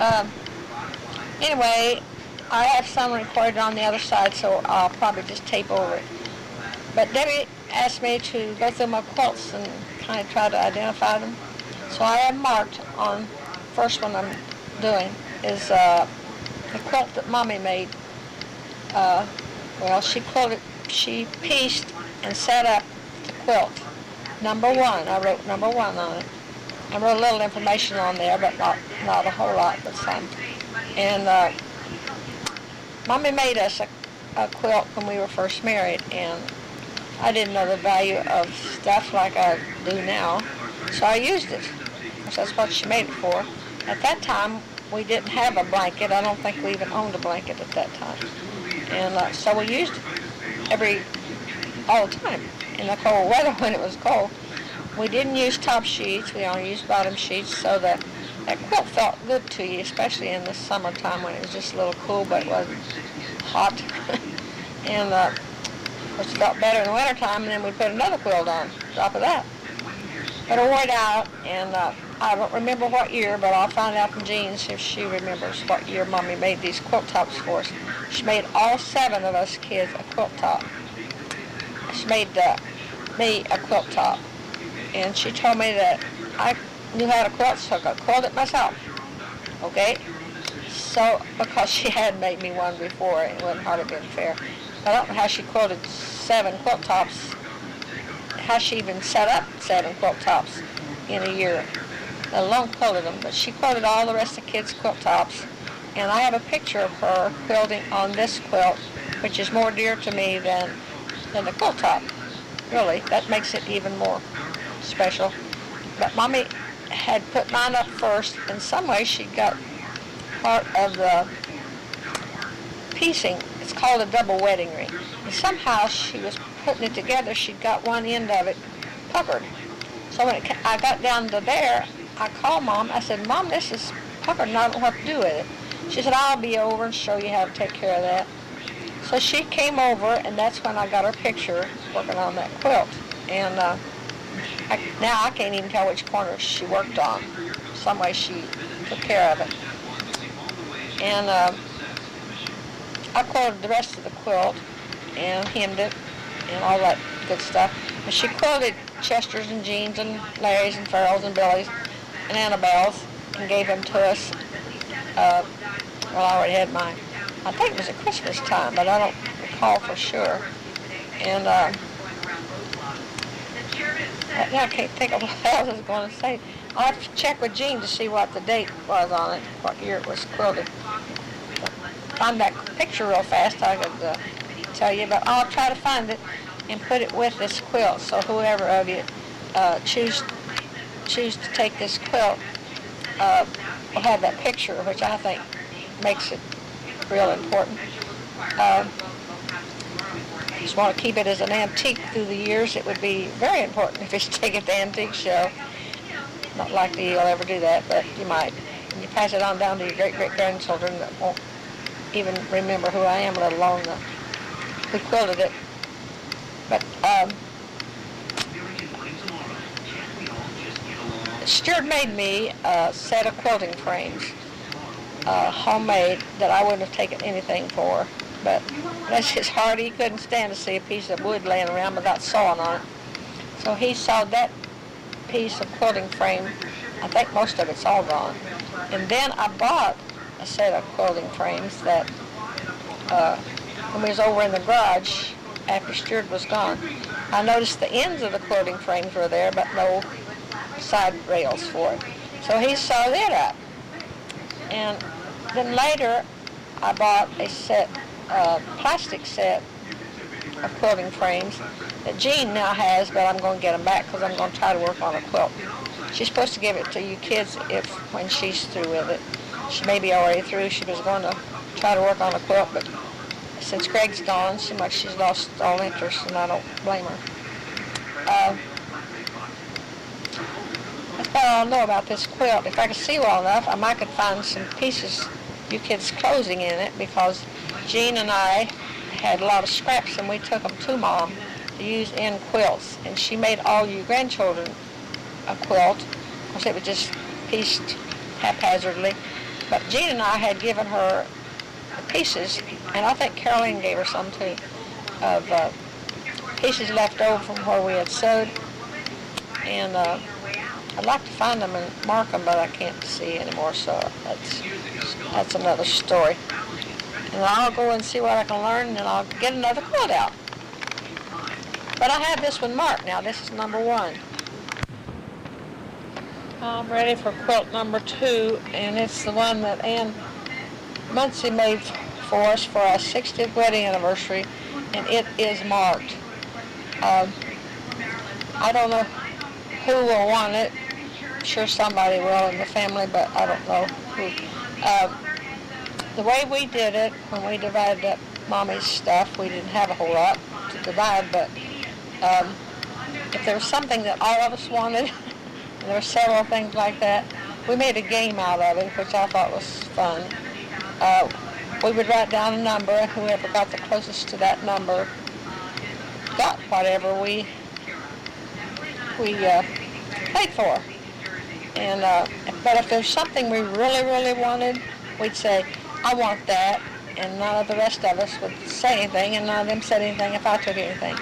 Um, anyway, I have some recorded on the other side, so I'll probably just tape over it. But Debbie asked me to go through my quilts and kind of try to identify them. So I have marked on first one I'm doing is the quilt that Mommy made. Uh, well, she pieced and set up the quilt. Number one, I wrote number one on it. I wrote a little information on there, but not a whole lot, but some. And Mommy made us a quilt when we were first married, and I didn't know the value of stuff like I do now, so I used it, because that's what she made it for. At that time, we didn't have a blanket. I don't think we even owned a blanket at that time. And so we used it all the time in the cold weather when it was cold. We didn't use top sheets. We only used bottom sheets, so that quilt felt good to you, especially in the summertime when it was just a little cool, but it wasn't hot. And which felt better in the wintertime, and then we put another quilt on top of that. But it wore it out, and I don't remember what year, but I'll find out from Jean if she remembers what year Mommy made these quilt tops for us. She made all 7 of us kids a quilt top. She made me a quilt top, and she told me that I knew how to quilt, so I could quilt it myself. Okay? So, because she had made me one before, it wouldn't hardly been fair. I don't know how she quilted 7 quilt tops, how she even set up 7 quilt tops in a year, let alone quilted them. But she quilted all the rest of the kids' quilt tops, and I have a picture of her quilting on this quilt, which is more dear to me than the quilt top. Really, that makes it even more special. But Mommy had put mine up first. In some way, she got part of the piecing. It's called a double wedding ring. And somehow she was putting it together. She got one end of it puckered. So when I got down to there, I called Mom. I said, Mom, this is puckered and I don't know what to do with it. She said, I'll be over and show you how to take care of that. So she came over, and that's when I got her picture working on that quilt. And now I can't even tell which corner she worked on. Some way she took care of it. And I quilted the rest of the quilt and hemmed it and all that good stuff. And she quilted Chester's and Jean's and Larry's and Farrell's and Billy's and Annabelle's and gave them to us. Well, I already had mine. I think it was at Christmas time, but I don't recall for sure. And now I can't think of what else I was going to say. I'll have to check with Jean to see what the date was on it, what year it was quilted. Find that picture real fast, I could tell you, but I'll try to find it and put it with this quilt. So whoever of you choose to take this quilt will have that picture, which I think makes it real important. Just want to keep it as an antique through the years. It would be very important if it's taken at the antique show. Not likely you'll ever do that, but you might. And you pass it on down to your great-great-grandchildren that won't even remember who I am, let alone who quilted it. But Stuart made me a set of quilting frames, homemade, that I wouldn't have taken anything for. But that's his heart. He couldn't stand to see a piece of wood laying around without sawing on it. So he sawed that piece of quilting frame. I think most of it's all gone. And then I bought a set of quilting frames that when we was over in the garage after Stuart was gone. I noticed the ends of the quilting frames were there, but no side rails for it. So he sawed it up. And then later I bought a plastic set of quilting frames that Jean now has, but I'm going to get them back because I'm going to try to work on a quilt. She's supposed to give it to you kids when she's through with it. She may be already through. She was going to try to work on a quilt, but since Greg's gone, seems like she's lost all interest, and I don't blame her. That's about all I know about this quilt. If I could see well enough, I might could find some pieces, you kids' clothing in it, because Jean and I had a lot of scraps, and we took them to Mom to use in quilts. And she made all you grandchildren a quilt. Of course, it was just pieced haphazardly. But Jean and I had given her the pieces, and I think Caroline gave her some too, of pieces left over from where we had sewed. And I'd like to find them and mark them, but I can't see anymore, so that's another story. And I'll go and see what I can learn, and then I'll get another quilt out. But I have this one marked now. This is number 1. I'm ready for quilt number 2, and it's the one that Ann Muncie made for us for our 60th wedding anniversary, and it is marked. I don't know who will want it. I'm sure somebody will in the family, but I don't know who. The way we did it, when we divided up Mommy's stuff, we didn't have a whole lot to divide, but if there was something that all of us wanted, and there were several things like that, we made a game out of it, which I thought was fun. We would write down a number, and whoever got the closest to that number got whatever we paid for. And but if there's something we really, really wanted, we'd say, I want that, and none of the rest of us would say anything, and none of them said anything if I took anything.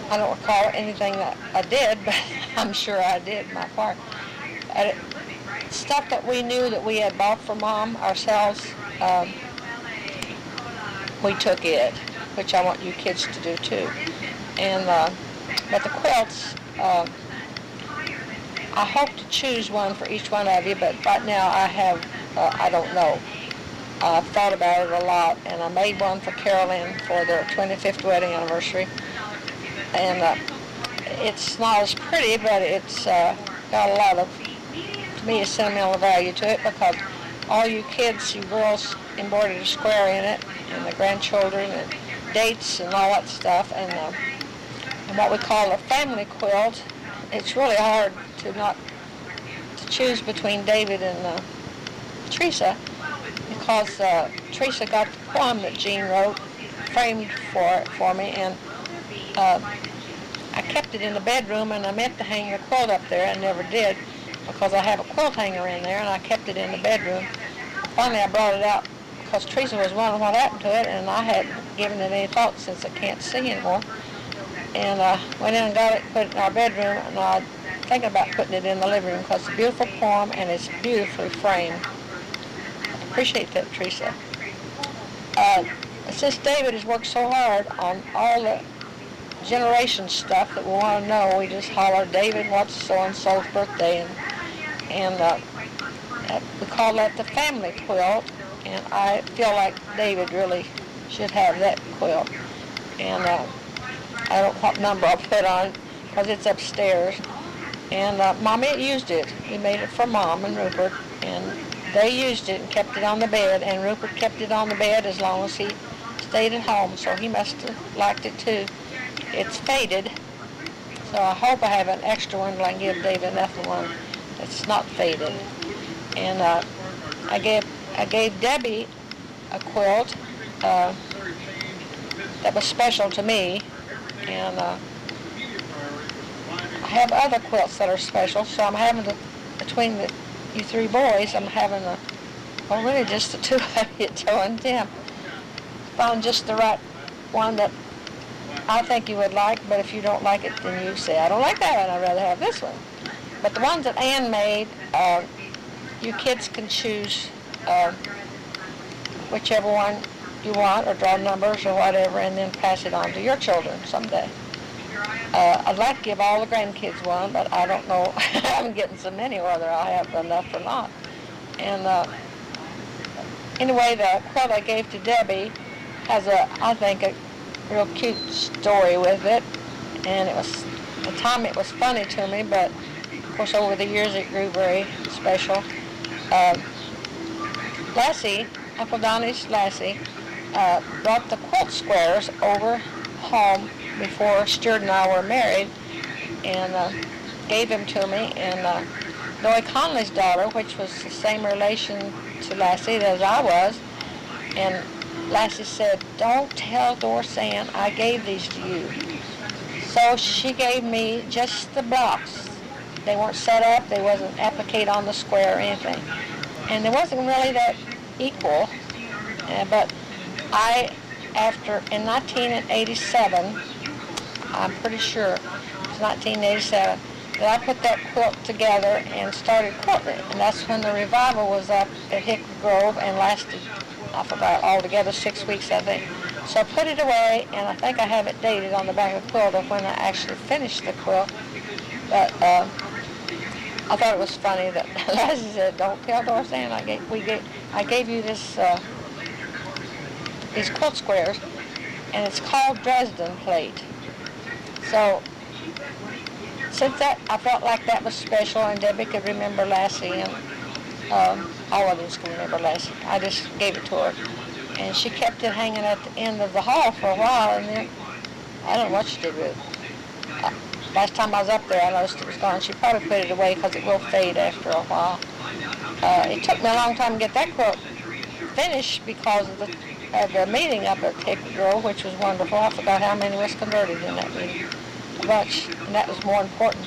I don't recall anything that I did, but I'm sure I did my part. Stuff that we knew that we had bought for Mom ourselves, we took it, which I want you kids to do too. And but the quilts, I hope to choose one for each one of you, but right now I don't know. I've thought about it a lot, and I made one for Carolyn for their 25th wedding anniversary. And it's not as pretty, but it's got a lot of, to me, a sentimental value to it, because all you kids, you girls, embroidered a square in it, and the grandchildren, and dates, and all that stuff. And what we call a family quilt, it's really hard to choose between David and Teresa, because Teresa got the poem that Jean wrote framed for me, and I kept it in the bedroom, and I meant to hang the quilt up there. I never did, because I have a quilt hanger in there, and I kept it in the bedroom. Finally, I brought it out because Teresa was wondering what happened to it, and I hadn't given it any thought since I can't see anymore. And I went in and got it, put it in our bedroom, and I was thinking about putting it in the living room because it's a beautiful poem, and it's beautifully framed. I appreciate that, Teresa. Since David has worked so hard on all the generation stuff that we want to know, we just holler, David, what's so-and-so's birthday? And we call that the family quilt, and I feel like David really should have that quilt. And I don't know what number I'll put on it, because it's upstairs. And Mommy used it. We made it for Mom and Rupert, and they used it and kept it on the bed, and Rupert kept it on the bed as long as he stayed at home, so he must have liked it too. It's faded, so I hope I have an extra one, but I can give David another one that's not faded. And I gave Debbie a quilt that was special to me, and I have other quilts that are special, so I'm having between you 3 boys, I'm having really just the 2 of you, Joe and Tim. Found just the right one that I think you would like, but if you don't like it, then you say, I don't like that one, I'd rather have this one. But the ones that Ann made, you kids can choose whichever one you want, or draw numbers or whatever, and then pass it on to your children someday. I'd like to give all the grandkids one, but I don't know. I'm getting so many whether I'll have enough or not. And anyway, the quilt I gave to Debbie has I think, a real cute story with it. And at the time it was funny to me, but of course over the years it grew very special. Lassie, Uncle Donnie's Lassie, brought the quilt squares over home before Stuart and I were married, and gave them to me. And Noe Conley's daughter, which was the same relation to Lassie as I was, and Lassie said, don't tell Doris Ann I gave these to you. So she gave me just the blocks. They weren't set up, they wasn't appliqued on the square or anything. and it wasn't really that equal. But in 1987, I'm pretty sure it's 1987, that I put that quilt together and started quilting it. And that's when the revival was up at Hickory Grove and lasted, I forgot, altogether 6 weeks, I think. So I put it away, and I think I have it dated on the back of the quilt of when I actually finished the quilt. But I thought it was funny that Lassie said, "Don't tell Dorothy, I gave you these quilt squares, and it's called Dresden plate." So since that, I felt like that was special, and Debbie could remember Lassie, and all of us could remember Lassie. I just gave it to her, and she kept it hanging at the end of the hall for a while, and then I don't know what she did with it. Last time I was up there, I noticed it was gone. She probably put it away because it will fade after a while. It took me a long time to get that quilt finished because of the meeting up at Hickory Grove, which was wonderful. I forgot how many was converted in that meeting. A bunch, and that was more important.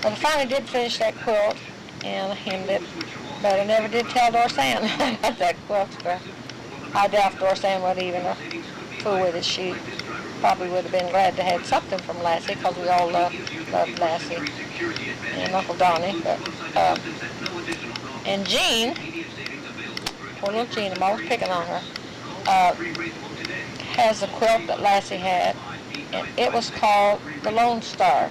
But I finally did finish that quilt and hemmed it, but I never did tell Dorsann about that quilt square. I doubt Dorsann would even fool with it. She probably would have been glad to have something from Lassie because we all loved Lassie and Uncle Donnie. But and Jean, poor little Jean, I'm always picking on her, has a quilt that Lassie had, and it was called the Lone Star.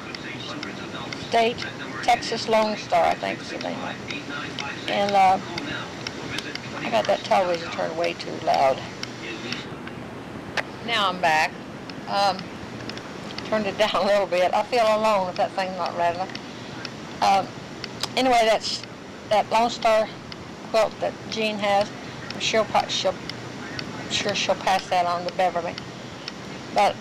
State Texas Lone Star, I think is the name of it. And I got that television turned way too loud. Now I'm back. Turned it down a little bit. I feel alone if that thing's not rattling. Anyway, that's that Lone Star quilt that Jean has. I'm sure she'll pass that on to Beverly. But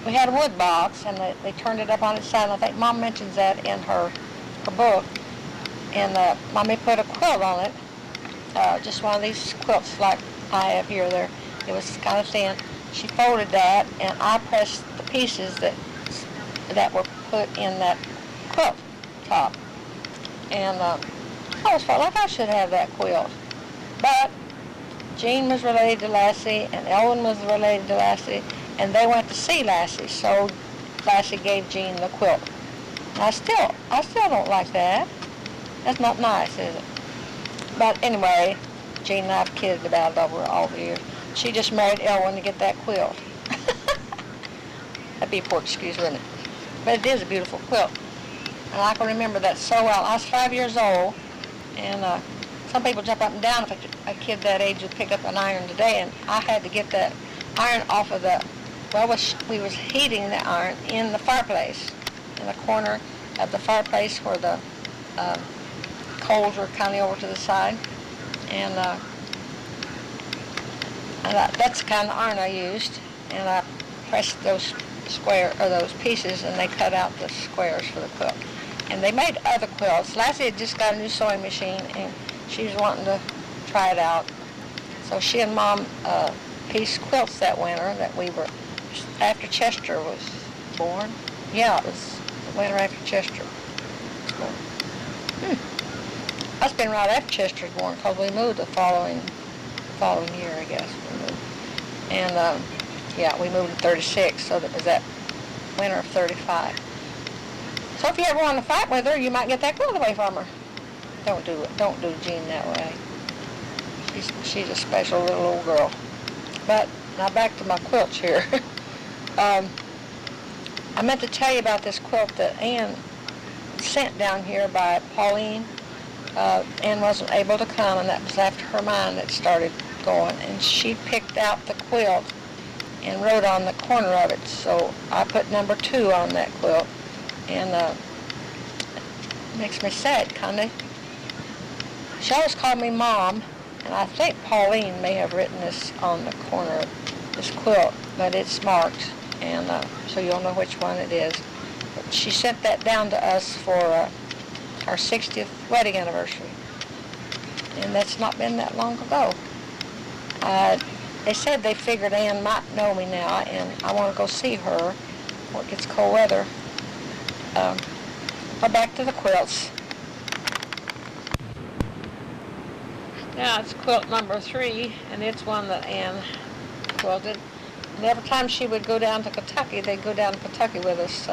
we had a wood box, and they turned it up on its side, and I think Mom mentions that in her book. And Mommy put a quilt on it, just one of these quilts like I have here. There, it was kind of thin. She folded that, and I pressed the pieces that were put in that quilt top. And I always felt like I should have that quilt. But Jean was related to Lassie, and Ellen was related to Lassie, and they went to see Lassie, so Lassie gave Jean the quilt. And I still don't like that. That's not nice, is it? But anyway, Jean and I have kidded about it over all the years. She just married Ellen to get that quilt. That'd be a poor excuse, wouldn't it? But it is a beautiful quilt. And I can remember that so well. I was 5 years old, and some people jump up and down if a kid that age would pick up an iron today, and I had to get that iron off of we was heating the iron in the fireplace, in the corner of the fireplace where the coals were kind of over to the side, and that's the kind of iron I used, and I pressed those those pieces, and they cut out the squares for the quilt. And they made other quilts. Lassie had just got a new sewing machine, and she was wanting to try it out. So she and Mom pieced quilts that winter that we were, after Chester was born. Yeah, it was the winter after Chester was born. That's been right after Chester was born, because we moved the following year, I guess. We moved. And we moved in 36, so that was that winter of 35. So if you ever want to fight with her, you might get that quilt away from her. Don't do it. Don't do Jean that way. She's a special little old girl. But now back to my quilts here. I meant to tell you about this quilt that Ann sent down here by Pauline. Ann wasn't able to come, and that was after her mind that started going. And she picked out the quilt and wrote on the corner of it. So I put number 2 on that quilt. And it makes me sad, kind of. She always called me Mom, and I think Pauline may have written this on the corner of this quilt, but it's marked, and so you'll know which one it is. But she sent that down to us for our 60th wedding anniversary, and that's not been that long ago. They said they figured Ann might know me now, and I want to go see her before it gets cold weather. But back to the quilts. Now it's quilt number 3, and it's one that Ann quilted. And every time she would go down to Kentucky, they'd go down to Kentucky with us,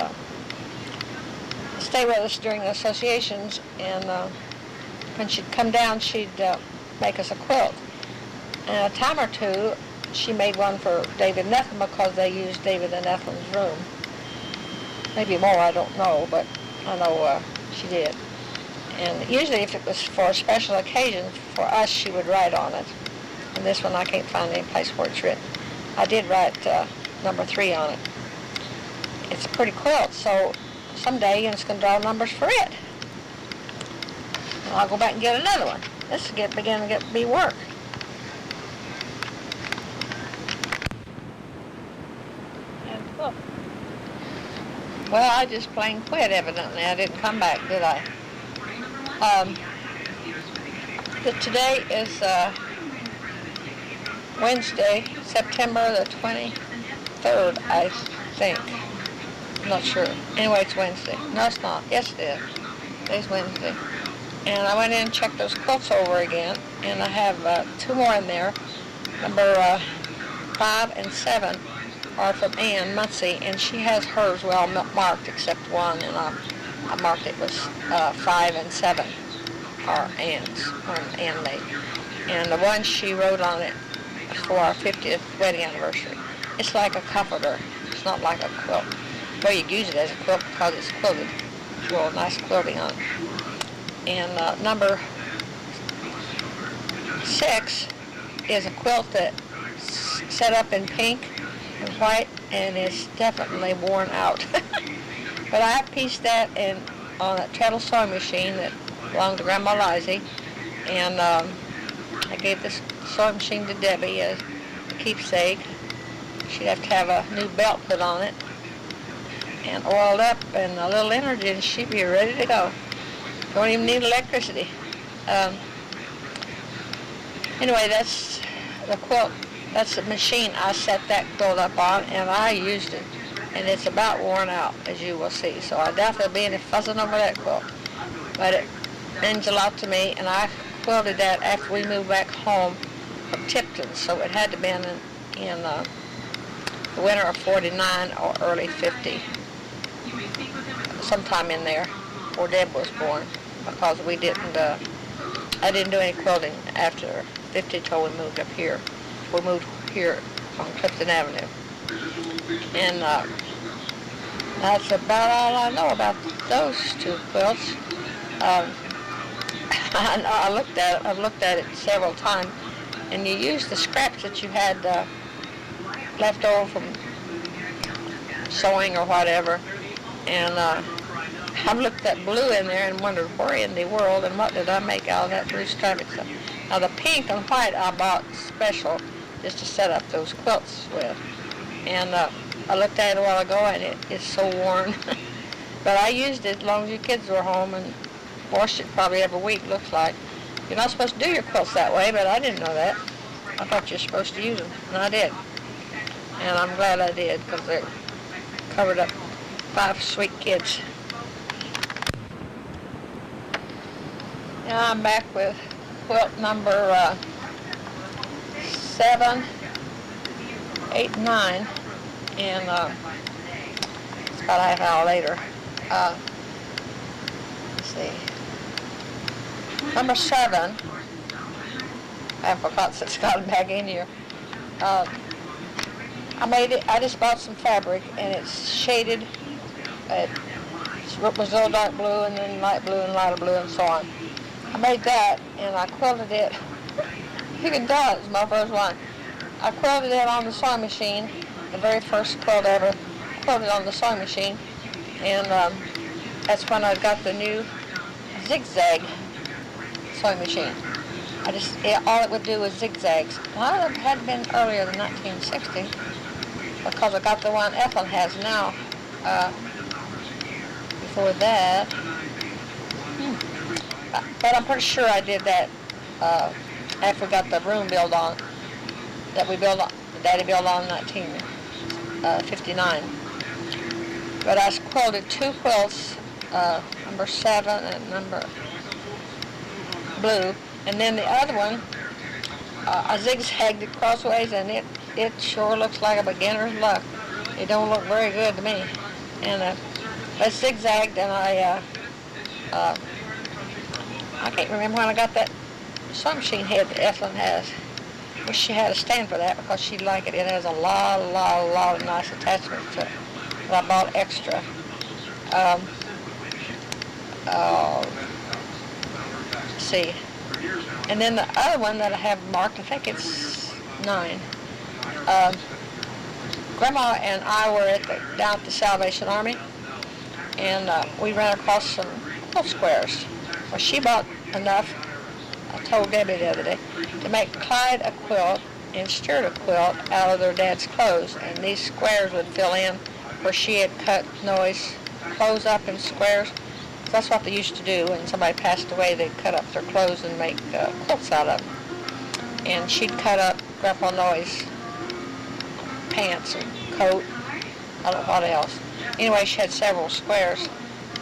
stay with us during the associations, and when she'd come down, she'd make us a quilt. And a time or two, she made one for David and Ethel because they used David and Ethel's room. Maybe more, I don't know, but I know she did. And usually if it was for a special occasion, for us, she would write on it. And this one, I can't find any place where it's written. I did write number 3 on it. It's a pretty quilt, so someday Ian's going to draw numbers for it. And I'll go back and get another one. This is beginning to be work. And look. Well, I just plain quit, evidently. I didn't come back, did I? Today is Wednesday, September the 23rd, I think. I'm not sure. Anyway, it's Wednesday. No, it's not. Yes, it is. Today's Wednesday. And I went in and checked those quilts over again, and I have 2 more in there. Number 5 and 7 are from Ann Muncie, and she has hers well marked except one, and I marked it was 5 and 7 are Ann's, one Ann made. And the one she wrote on it for our 50th wedding anniversary. It's like a comforter. It's not like a quilt. Well, you use it as a quilt because it's quilted. Well, nice quilting on it. And number 6 is a quilt that's set up in pink and white, and it's definitely worn out. But I pieced that on a treadle sewing machine that belonged to Grandma Lizzie, and I gave this sewing machine to Debbie as a keepsake. She'd have to have a new belt put on it and oiled up and a little energy, and she'd be ready to go. Don't even need electricity. Anyway, that's the quilt. That's the machine I set that quilt up on, and I used it. And it's about worn out, as you will see. So I doubt there'll be any fussing over that quilt. But it means a lot to me, and I quilted that after we moved back home from Tipton. So it had to be in the winter of 49 or early 50. Sometime in there, before Deb was born, because I didn't do any quilting after 50 till we moved up here. We moved here on Clifton Avenue. And that's about all I know about those 2 quilts. I've looked at it several times, and you use the scraps that you had left over from sewing or whatever. And I've looked at blue in there and wondered where in the world and what did I make out of that blue striped stuff. Now the pink and white I bought special just to set up those quilts with. And I looked at it a while ago, and it is so worn. But I used it as long as your kids were home and washed it probably every week, looks like. You're not supposed to do your quilts that way, but I didn't know that. I thought you're supposed to use them, and I did. And I'm glad I did, because they covered up 5 sweet kids. Now I'm back with quilt number 7, 8, 9, and it's about a half hour later. Let's see. Number 7, I haven't forgotten since I got it back in here. I made it, I just bought some fabric, and it's shaded. It was a little dark blue, and then light blue and lighter blue, and so on. I made that, and I quilted it. You can tell it's my first one. I quilted it on the sewing machine, the very first quilt ever quilted on the sewing machine, and that's when I got the new zigzag sewing machine. All it would do was zigzags. Well, it had been earlier than 1960, because I got the one Ethel has now. Before that, but I'm pretty sure I did that after we got the room built on, that Daddy built on in 1959. But I quilted 2 quilts, number 7 and number blue, And then the other one, I zigzagged it crossways, and it sure looks like a beginner's luck. It don't look very good to me. And I zigzagged, and I can't remember when I got that sewing machine head that Ethelyn has. Wish she had a stand for that because she'd like it. It has a lot of nice attachments to it that I bought extra. Let's see. And then the other one that I have marked, I think it's 9. Grandma and I were down at the Salvation Army, and we ran across some quilt squares. Well, she bought enough, I told Debbie the other day, to make Clyde a quilt and Stuart a quilt out of their dad's clothes. And these squares would fill in where she had cut Noah's clothes up in squares. So that's what they used to do when somebody passed away. They'd cut up their clothes and make quilts out of them. And she'd cut up Grandpa Noah's pants and coat, I don't know what else. Anyway, she had several squares.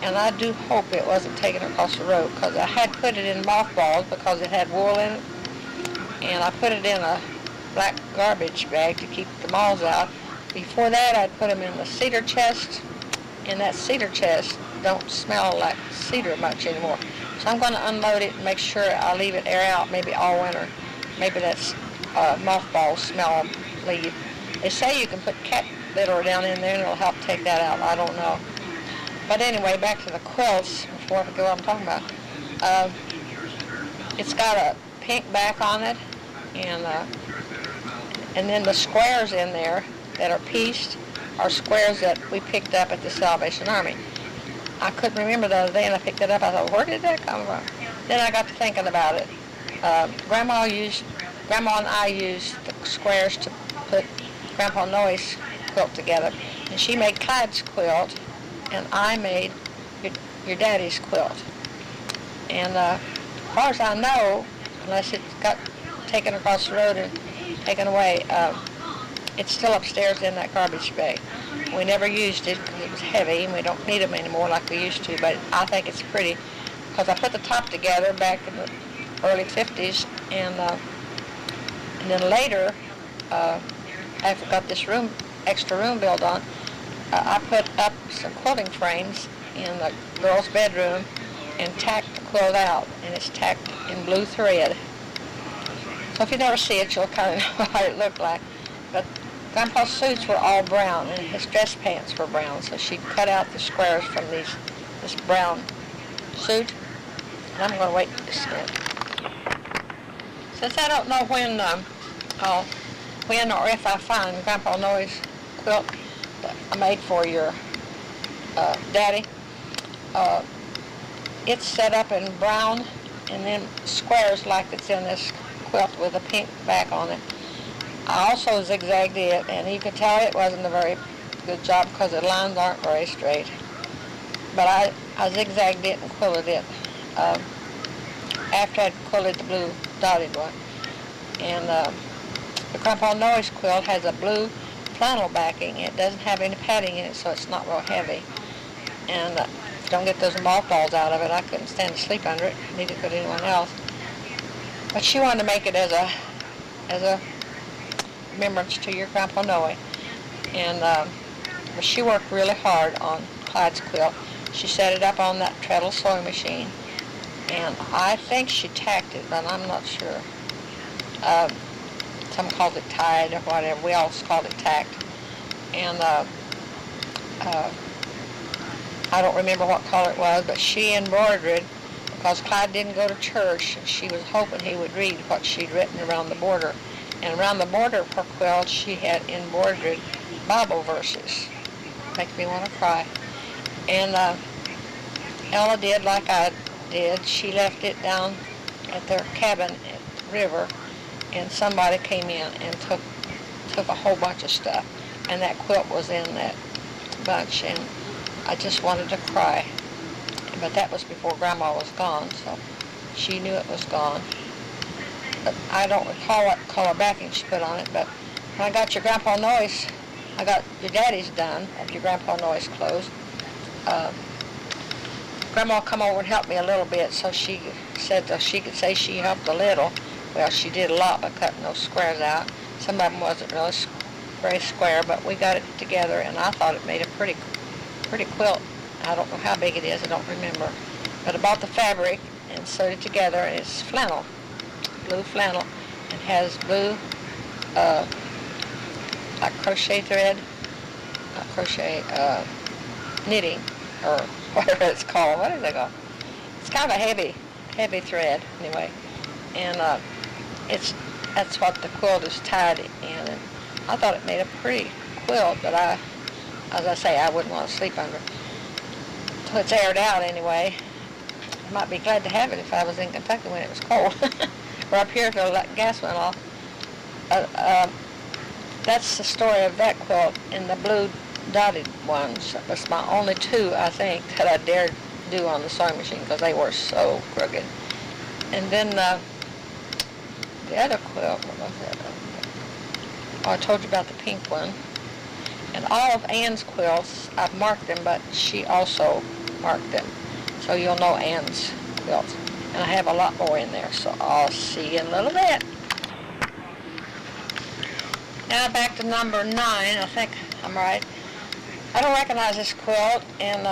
And I do hope it wasn't taken across the road, because I had put it in mothballs because it had wool in it. And I put it in a black garbage bag to keep the moths out. Before that, I'd put them in the cedar chest, and that cedar chest don't smell like cedar much anymore. So I'm going to unload it and make sure I leave it air out maybe all winter. Maybe that's mothball smell leave. They say you can put cat litter down in there and it'll help take that out. I don't know. But anyway, back to the quilts before I forget what I'm talking about. It's got a pink back on it, and then the squares in there that are pieced are squares that we picked up at the Salvation Army. I couldn't remember the other day, and I picked it up. I thought, where did that come from? Then I got to thinking about it. Grandma and I used the squares to put Grandpa Noah's quilt together, and she made Clyde's quilt, and I made your daddy's quilt. And as far as I know, unless it got taken across the road and taken away, it's still upstairs in that garbage bag. We never used it because it was heavy, and we don't need them anymore like we used to, but I think it's pretty because I put the top together back in the early 50s, and then later, after I got this extra room built on, I put up some quilting frames in the girls' bedroom and tacked the quilt out, and it's tacked in blue thread. So if you never see it, you'll kind of know what it looked like. But Grandpa's suits were all brown, and his dress pants were brown, so she cut out the squares from this brown suit. And I'm going to wait just a minute. Since I don't know when or if I find Grandpa Noah's quilt that I made for your daddy, it's set up in brown and then squares like it's in this quilt with a pink back on it. I also zigzagged it, and you can tell it wasn't a very good job because the lines aren't very straight. But I zigzagged it and quilted it after I'd quilted the blue dotted one. And the Grandpa Noah's quilt has a blue flannel backing. It doesn't have any padding in it, so it's not real heavy. And don't get those mothballs out of it. I couldn't stand to sleep under it. Neither could anyone else. But she wanted to make it as a remembrance to your Grandpa Noah. And but she worked really hard on Clyde's quilt. She set it up on that treadle sewing machine, and I think she tacked it, but I'm not sure. Some called it tied or whatever. We all called it tacked. And I don't remember what color it was, but she embroidered, because Clyde didn't go to church, and she was hoping he would read what she'd written around the border. And around the border of her quilt, she had embroidered Bible verses. Makes me want to cry. And Ella did like I did. She left it down at their cabin at the river, and somebody came in and took a whole bunch of stuff. And that quilt was in that bunch, and I just wanted to cry. But that was before Grandma was gone, so she knew it was gone. But I don't recall what color backing she put on it, but when I got your Grandpa Noah's, I got your daddy's done, of your Grandpa Noah's clothes. Grandma come over and help me a little bit, so she said that she could say she helped a little. Well, she did a lot by cutting those squares out. Some of them wasn't really very square, but we got it together, and I thought it made a pretty quilt. I don't know how big it is, I don't remember. But I bought the fabric and sewed it together, and it's flannel, blue flannel. It has blue like crochet thread, not crochet, knitting, or whatever it's called. What is it called? It's kind of a heavy thread anyway, and that's what the quilt is tied in. And I thought it made a pretty quilt, but as I say, I wouldn't want to sleep under it. So it's aired out anyway. I might be glad to have it if I was in Kentucky when it was cold, or up here if the gas went off. That's the story of that quilt. And the blue dotted ones, that's my only two, I think, that I dared do on the sewing machine because they were so crooked. And then the other quilt, what was that? Oh, I told you about the pink one. And all of Ann's quilts, I've marked them, but she also marked them. So you'll know Ann's quilts. And I have a lot more in there, so I'll see you in a little bit. Now back to number 9, I think I'm right. I don't recognize this quilt, and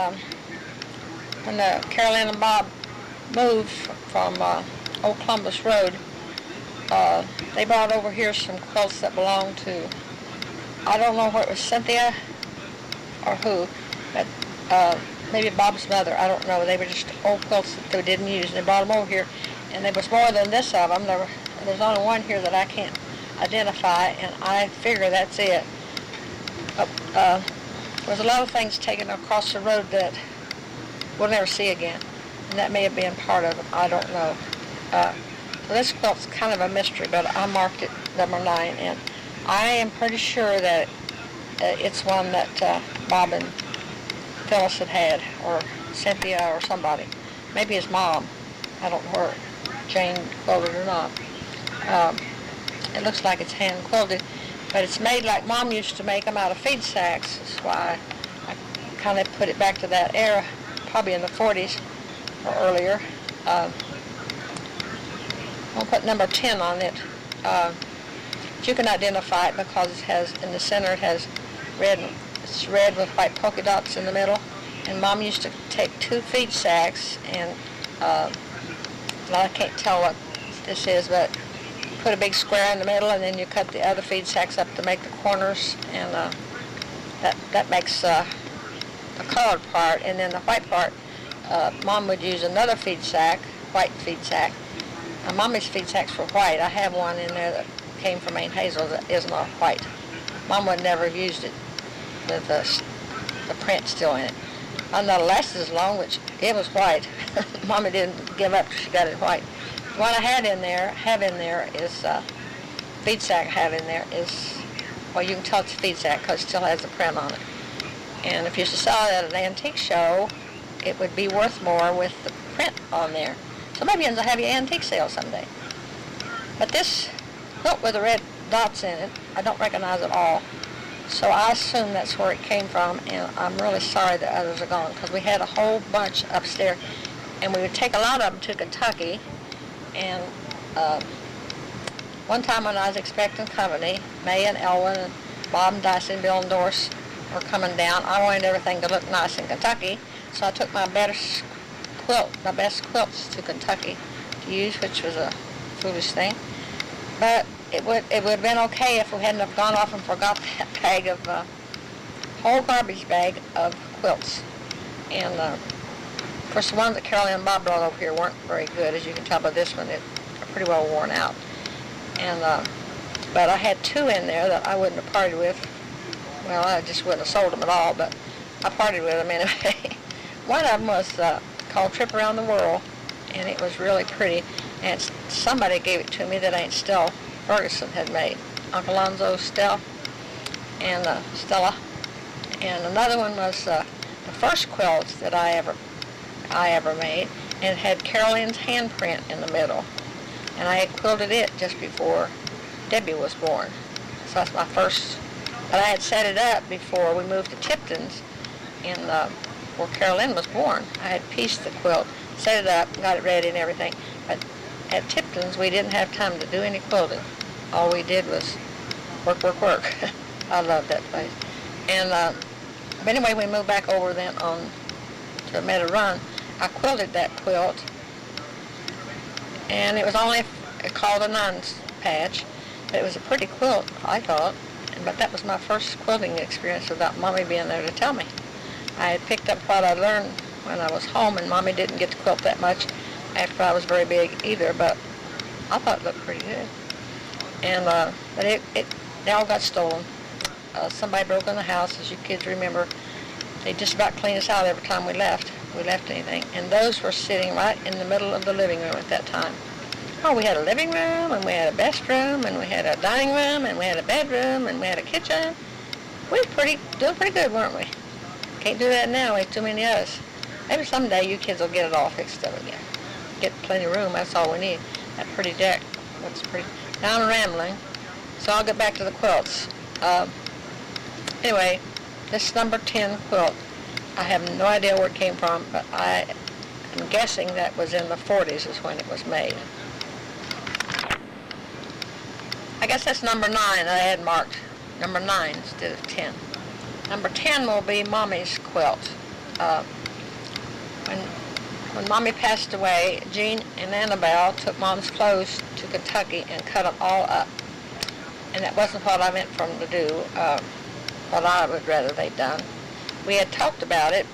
when Carolyn and Bob moved from Old Columbus Road, they brought over here some quilts that belonged to, I don't know where it was, Cynthia or who, but maybe Bob's mother, I don't know. They were just old quilts that they didn't use, and they brought them over here, and there was more than this of them. There's only one here that I can't identify, and I figure that's it. There's a lot of things taken across the road that we'll never see again, and that may have been part of it. I don't know. So this quilt's kind of a mystery, but I marked it number 9, and I am pretty sure that it's one that Bob and Phyllis had, or Cynthia or somebody. Maybe his mom. I don't know where Jane quilted or not. It looks like it's hand quilted, but it's made like Mom used to make them out of feed sacks. That's why I kind of put it back to that era, probably in the 40s or earlier. I'll put number 10 on it. You can identify it because it has, in the center, it has red. It's red with white polka dots in the middle. And Mom used to take 2 feed sacks, and well, I can't tell what this is, but put a big square in the middle, and then you cut the other feed sacks up to make the corners, and that makes the colored part. And then the white part, Mom would use another feed sack, white feed sack. Mommy's feed sacks were white. I have one in there that came from Aunt Hazel that is not white. Mom would never have used it with the print still in it. I know it lasted as long, which it was white. Mommy didn't give up till she got it white. What I have in there is feed sack I have in there is, well, you can tell it's a feed sack because it still has the print on it. And if you saw it at an antique show, it would be worth more with the print on there. So maybe you'll have your antique sale someday. But this quilt with the red dots in it, I don't recognize at all. So I assume that's where it came from, and I'm really sorry that others are gone, because we had a whole bunch upstairs, and we would take a lot of them to Kentucky. And one time when I was expecting company, May and Elwyn and Bob and Dyson, Bill and Doris were coming down. I wanted everything to look nice in Kentucky, so I took my best quilts to Kentucky to use, which was a foolish thing. But it would have been okay if we hadn't have gone off and forgot that bag of whole garbage bag of quilts. And of course, the ones that Carolyn and Bob brought over here weren't very good, as you can tell by this one. They're pretty well worn out. And but I had 2 in there that I wouldn't have parted with. Well, I just wouldn't have sold them at all, but I parted with them anyway. One of them was called Trip Around the World, and it was really pretty. And somebody gave it to me that Aunt Stella Ferguson had made. Uncle Alonzo Stella. And another one was the first quilt that I ever made, and it had Carolyn's handprint in the middle. And I had quilted it just before Debbie was born. So that's my first. But I had set it up before we moved to Tipton's in before Carolyn was born. I had pieced the quilt, set it up, got it ready and everything. But at Tipton's, we didn't have time to do any quilting. All we did was work, work, work. I love that place. And but anyway, we moved back over then on to Meadow Run. I quilted that quilt, and it was only called a nines patch, but it was a pretty quilt, I thought. But that was my first quilting experience without Mommy being there to tell me. I had picked up what I learned when I was home, and Mommy didn't get to quilt that much after I was very big either, but I thought it looked pretty good. And but it all got stolen. Somebody broke in the house, as you kids remember. They just about cleaned us out every time we left anything. And those were sitting right in the middle of the living room at that time. Oh, we had a living room, and we had a best room, and we had a dining room, and we had a bedroom, and we had a kitchen. We were doing pretty good, weren't we? Can't do that now. We have too many of us. Maybe someday you kids will get it all fixed up again. Get plenty of room. That's all we need. That pretty deck looks pretty. Now I'm rambling, so I'll get back to the quilts. Anyway, this number 10 quilt, I have no idea where it came from, but I am guessing that was in the 40s is when it was made. I guess that's number 9. I had marked number 9 instead of 10. Number 10 will be Mommy's quilt. When Mommy passed away, Jean and Annabelle took Mom's clothes to Kentucky and cut them all up. And that wasn't what I meant for them to do, what I would rather they'd done. We had talked about it,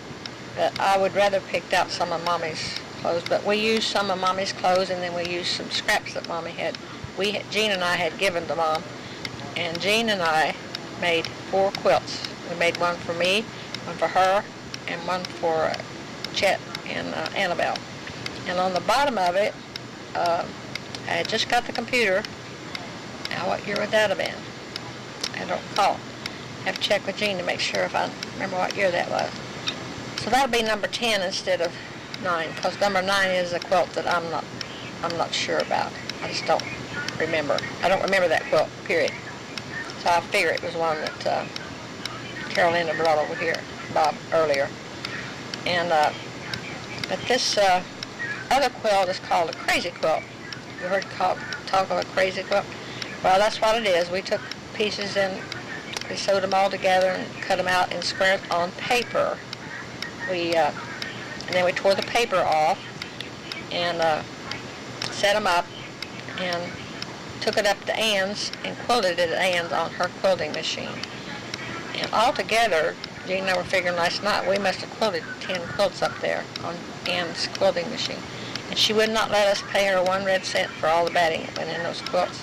but I would rather picked out some of Mommy's clothes. But we used some of Mommy's clothes, and then we used some scraps that Mommy had. Jean and I had given to Mom, and Jean and I made 4 quilts. We made one for me, one for her, and one for Chet and Annabelle. And on the bottom of it, I had just got the computer. Now, what year would that have been? I don't recall. I have to check with Jean to make sure if I remember what year that was. So that'll be number 10 instead of 9, because number 9 is a quilt that I'm not sure about. I just don't remember. I don't remember that quilt, period. So I figure it was one that Carolyn had brought over here, Bob, earlier. And but this other quilt is called a crazy quilt. You heard talk of a crazy quilt? Well, that's what it is. We took pieces and we sewed them all together and cut them out and squared on paper. And then we tore the paper off and set them up and took it up to Ann's and quilted it at Ann's on her quilting machine. And altogether, Jean and I were figuring last night, we must have quilted 10 quilts up there on Ann's quilting machine. And she would not let us pay her 1 red cent for all the batting that went in those quilts.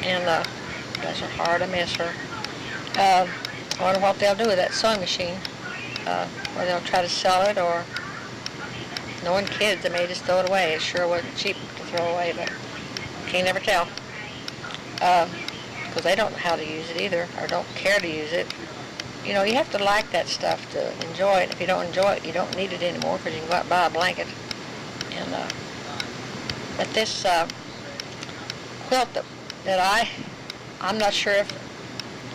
And bless her heart, I miss her. I wonder what they'll do with that sewing machine. Or they'll try to sell it, or knowing kids, they may just throw it away. It sure wasn't cheap to throw away, but can't never tell. Because they don't know how to use it either, or don't care to use it. You know, you have to like that stuff to enjoy it. If you don't enjoy it, you don't need it anymore, because you can go out and buy a blanket. And but this quilt that I'm not sure if,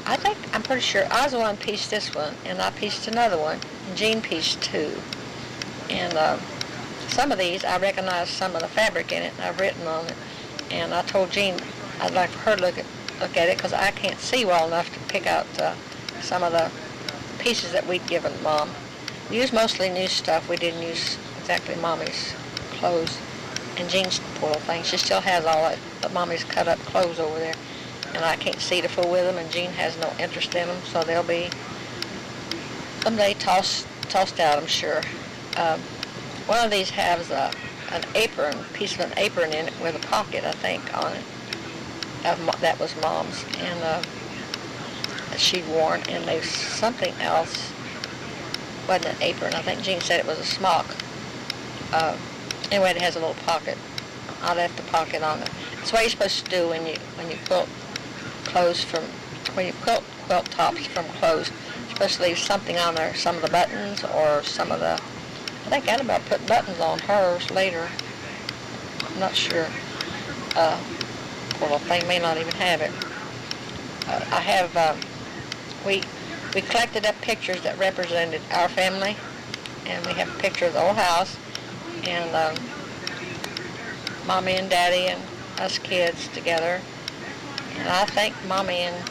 I'm pretty sure I was the one who pieced this one, and I pieced another one, and Jean pieced 2. And some of these, I recognize some of the fabric in it, and I've written on it. And I told Jean I'd like for her to look at it, because I can't see well enough to pick out some of the pieces that we'd given Mom. We used mostly new stuff. We didn't use exactly Mommy's clothes. And Jean's poor little thing, she still has all that Mommy's cut up clothes over there. And I can't see to fool with them, and Jean has no interest in them, so they'll be someday tossed out, I'm sure. One of these has an apron, piece of an apron in it with a pocket, I think, on it. That was Mom's, and that she'd worn, and there's something else. Wasn't an apron. I think Jean said it was a smock. Anyway, it has a little pocket. I left the pocket on it. That's what you're supposed to do when you quilt clothes when you quilt tops from clothes. You're supposed to leave something on there, some of the buttons or some of the, I think Annabelle put buttons on hers later. I'm not sure. Poor little thing may not even have it. I have, we collected up pictures that represented our family, and we have a picture of the old house, and Mommy and Daddy and us kids together. And I think Mommy and,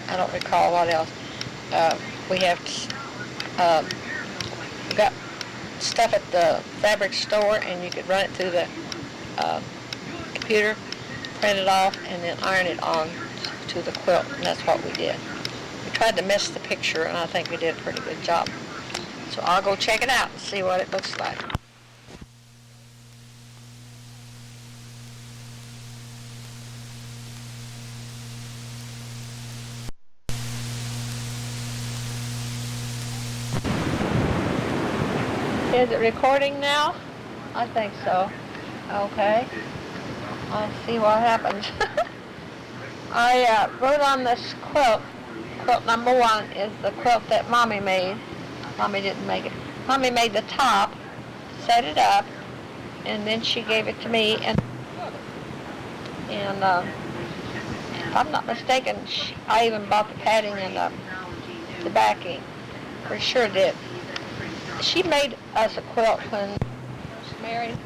I don't recall what else. We have got stuff at the fabric store, and you could run it through the computer, print it off, and then iron it on to the quilt, and that's what we did. We tried to miss the picture, and I think we did a pretty good job. So I'll go check it out and see what it looks like. Is it recording now? I think so. Okay. I'll see what happens. I wrote on this quilt. Quilt number 1 is the quilt that Mommy made. Mommy didn't make it. Mommy made the top, set it up, and then she gave it to me. And if I'm not mistaken, I even bought the padding and the backing. For sure did. She made us a quilt when we were married.